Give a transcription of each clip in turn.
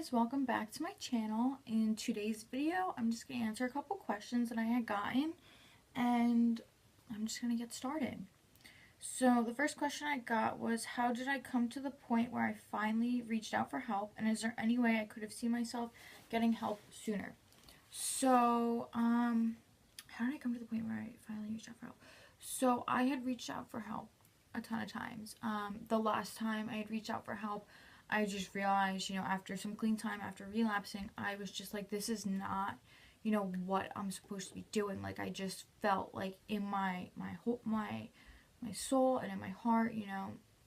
guys, welcome back to my channel. In today's video, I'm just going to answer a couple questions that I had gotten, and I'm just going to get started. So the first question I got was, how did I come to the point where I finally reached out for help, and is there any way I could have seen myself getting help sooner? So, how did I come to the point where I finally reached out for help? So I had reached out for help a ton of times. The last time I had reached out for help, I just realized, after some clean time, after relapsing, I was just like, this is not, what I'm supposed to be doing. Like, I just felt like in my soul and in my heart,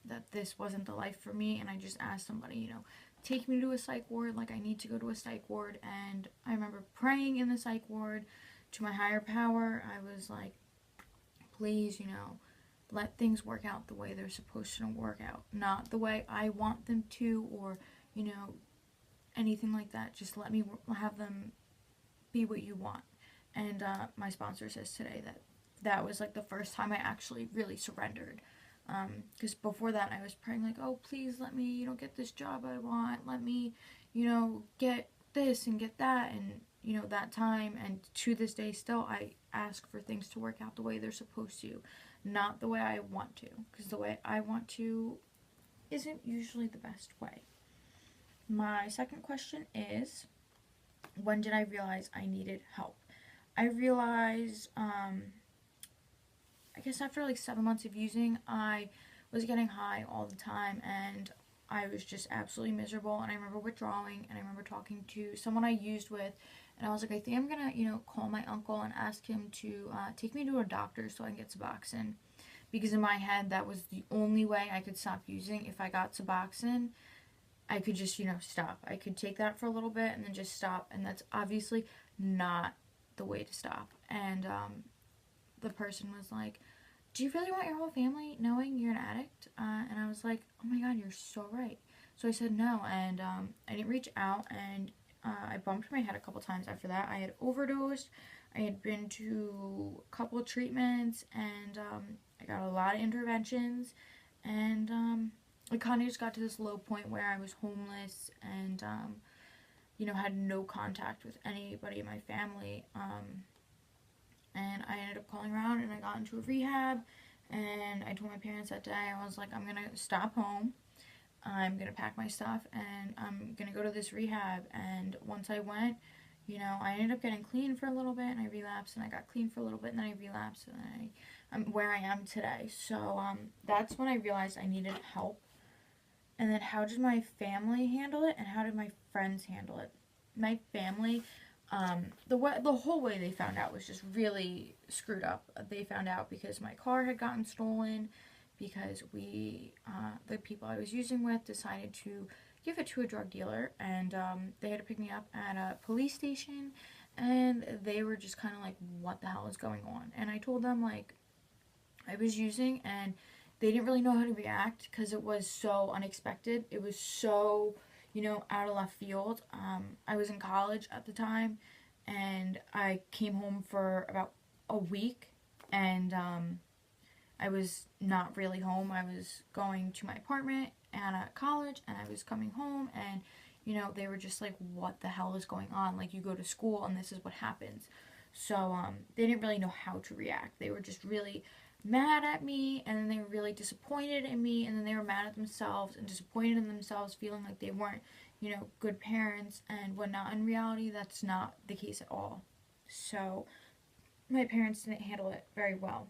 that this wasn't the life for me. And I just asked somebody, take me to a psych ward. Like, I need to go to a psych ward. And I remember praying in the psych ward to my higher power. I was like, please, let things work out the way they're supposed to work out, not the way I want them to, or anything like that. Just let me have them be what you want. And my sponsor says today that was like the first time I actually really surrendered, because before that I was praying like, oh, please let me get this job I want, let me get this and get that. And that time, and to this day still, I ask for things to work out the way they're supposed to, not the way I want to, because the way I want to isn't usually the best way. My second question is, when did I realize I needed help? I realized, I guess after like 7 months of using, I was getting high all the time, and I was just absolutely miserable. And I remember withdrawing, and I remember talking to someone I used with, and I was like, I think I'm gonna, call my uncle and ask him to take me to a doctor so I can get Suboxone. Because in my head, that was the only way I could stop using. If I got Suboxone, I could just, stop. I could take that for a little bit and then just stop. And that's obviously not the way to stop. And the person was like, do you really want your whole family knowing you're an addict? And I was like, oh my god, you're so right. So I said no, and I didn't reach out, and I bumped my head a couple times after that. I had overdosed. I had been to a couple of treatments, and I got a lot of interventions, and it kind of just got to this low point where I was homeless, and had no contact with anybody in my family. And I ended up calling around, and I got into a rehab, and I told my parents that day, I was like, I'm gonna stop home, I'm gonna pack my stuff, and I'm gonna go to this rehab. And once I went, I ended up getting clean for a little bit, and I relapsed, and I got clean for a little bit, and then I relapsed, and I'm where I am today. So that's when I realized I needed help. And then how did my family handle it, and how did my friends handle it? My family, the whole way they found out was just really screwed up. They found out because my car had gotten stolen, because the people I was using with decided to give it to a drug dealer, and they had to pick me up at a police station, and they were just kind of like, what the hell is going on? And I told them, like, I was using, and they didn't really know how to react because it was so unexpected. It was so, out of left field. I was in college at the time, and I came home for about a week, and I was not really home. I was going to my apartment at college, and I was coming home, and they were just like, what the hell is going on? Like, you go to school and this is what happens. So they didn't really know how to react. They were just really mad at me, and then they were really disappointed in me, and then they were mad at themselves and disappointed in themselves, feeling like they weren't, good parents and whatnot. In reality, that's not the case at all. So my parents didn't handle it very well.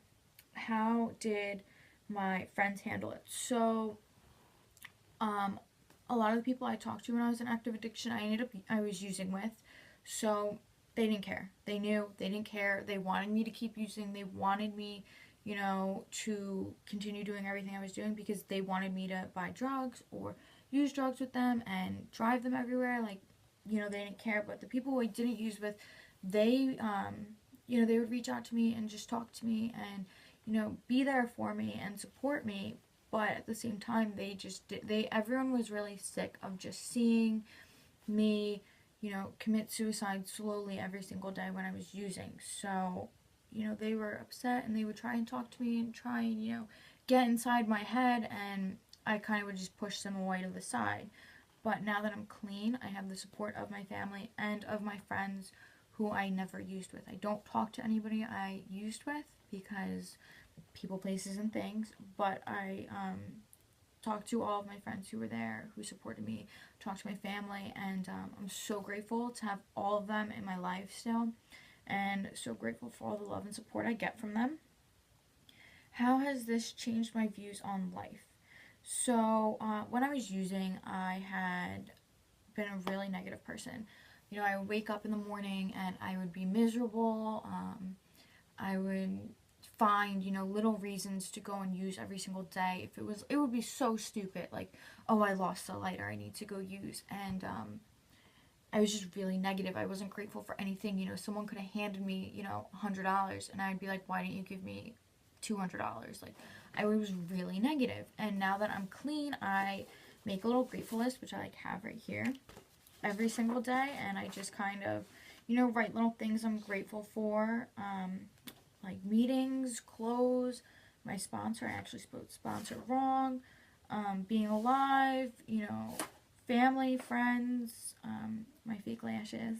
How did my friends handle it? So a lot of the people I talked to when I was in active addiction, I was using with, so they didn't care. They knew, they didn't care. They wanted me to keep using. They wanted me, to continue doing everything I was doing, because they wanted me to buy drugs or use drugs with them and drive them everywhere. Like, they didn't care. But the people who I didn't use with, they, they would reach out to me and just talk to me and, be there for me and support me. But at the same time, everyone was really sick of just seeing me, commit suicide slowly every single day when I was using. So, they were upset, and they would try and talk to me and try and, get inside my head, and I kind of would just push them away to the side. But now that I'm clean, I have the support of my family and of my friends who I never used with. I don't talk to anybody I used with because people, places, and things, but I talked to all of my friends who were there, who supported me, talked to my family, and I'm so grateful to have all of them in my life still, and so grateful for all the love and support I get from them. How has this changed my views on life? So, when I was using, I had been a really negative person. You know, I would wake up in the morning and I would be miserable. I would find, you know, little reasons to go and use every single day. If it would be so stupid, like, oh, I lost a lighter, I need to go use. And I was just really negative. I wasn't grateful for anything. You know, someone could have handed me, you know, $100, and I'd be like, why didn't you give me $200? Like, I was really negative. And now that I'm clean, I make a little grateful list, which I like have right here, every single day, and I just kind of, you know, write little things I'm grateful for, like meetings, clothes, my sponsor, I actually spelled sponsor wrong, being alive, you know, family, friends, my fake lashes,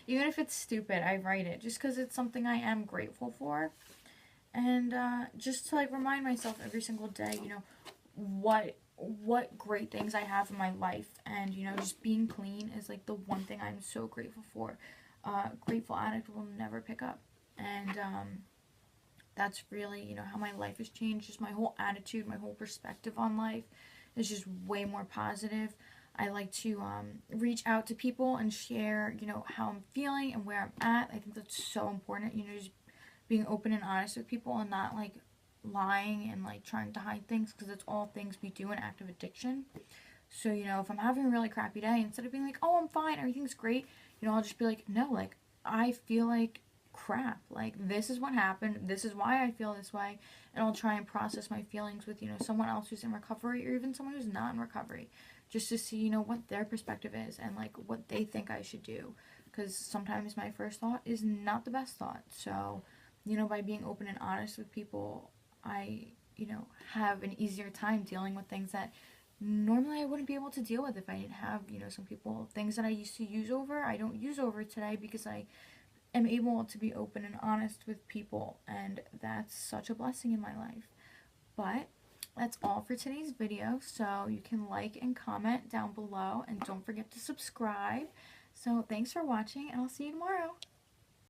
even if it's stupid, I write it, just because it's something I am grateful for, and, just to, like, remind myself every single day, you know, what great things I have in my life, and, you know, just being clean is, like, the one thing I'm so grateful for. Grateful Addict will never pick up, and, that's really, you know, how my life has changed. Just my whole attitude, my whole perspective on life is just way more positive. I like to reach out to people and share, you know, how I'm feeling and where I'm at. I think that's so important, you know, just being open and honest with people and not, like, lying and, like, trying to hide things, because it's all things we do in active addiction. So, you know, if I'm having a really crappy day, instead of being like, oh, I'm fine, everything's great, you know, I'll just be like, no, like, I feel like crap. Like, this is what happened. This is why I feel this way. And I'll try and process my feelings with, you know, someone else who's in recovery, or even someone who's not in recovery, just to see, you know, what their perspective is and, like, what they think I should do. Because sometimes my first thought is not the best thought. So, you know, by being open and honest with people, I, you know, have an easier time dealing with things that normally I wouldn't be able to deal with if I didn't have, you know, some people, things that I used to use over, I don't use over today, because I am able to be open and honest with people, and that's such a blessing in my life. But that's all for today's video, so you can like and comment down below, and don't forget to subscribe. So thanks for watching, and I'll see you tomorrow.